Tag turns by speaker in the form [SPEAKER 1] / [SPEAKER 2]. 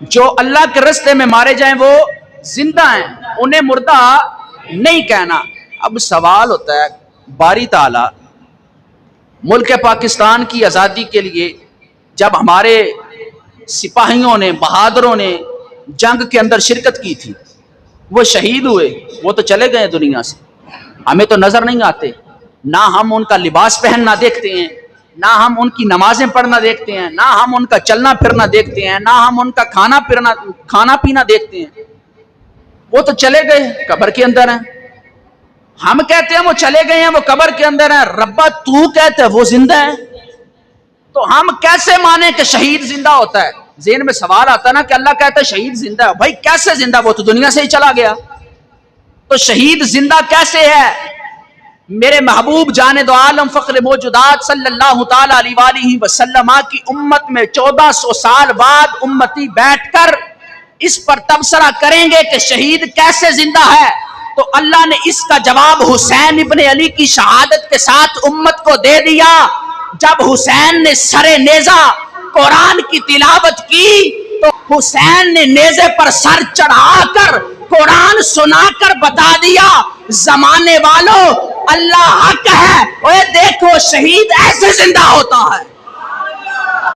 [SPEAKER 1] جو اللہ کے راستے میں مارے جائیں وہ زندہ ہیں، انہیں مردہ نہیں کہنا۔ اب سوال ہوتا ہے، باری تعالی ملک پاکستان کی آزادی کے لیے جب ہمارے سپاہیوں نے، بہادروں نے جنگ کے اندر شرکت کی تھی، وہ شہید ہوئے، وہ تو چلے گئے دنیا سے، ہمیں تو نظر نہیں آتے، نہ ہم ان کا لباس پہننا دیکھتے ہیں، نہ ہم ان کی نمازیں پڑھنا دیکھتے ہیں، نہ ہم ان کا چلنا پھرنا دیکھتے ہیں، نہ ہم ان کا کھانا پینا دیکھتے ہیں، وہ تو چلے گئے، قبر کے اندر ہیں۔ ہم کہتے ہیں وہ چلے گئے ہیں، وہ قبر کے اندر ہیں، ربا تو کہتے ہیں وہ زندہ ہیں، تو ہم کیسے مانیں کہ شہید زندہ ہوتا ہے؟ ذہن میں سوال آتا ہے نا کہ اللہ کہتا ہے شہید زندہ ہے، بھائی کیسے زندہ؟ وہ تو دنیا سے ہی چلا گیا، تو شہید زندہ کیسے ہے؟ میرے محبوب جاند عالم فخر موجودات صلی اللہ تعالی علیہ وآلہ وسلم کی امت میں 1400 سال بعد امتی بیٹھ کر اس پر تبصرہ کریں گے کہ شہید کیسے زندہ ہے، تو اللہ نے اس کا جواب حسین ابن علی کی شہادت کے ساتھ امت کو دے دیا۔ جب حسین نے سر نیزہ قرآن کی تلاوت کی تو حسین نے نیزے پر سر چڑھا کر قرآن سنا کر بتا دیا، زمانے والوں اللہ حق ہے، اوے دیکھو شہید ایسے زندہ ہوتا ہے۔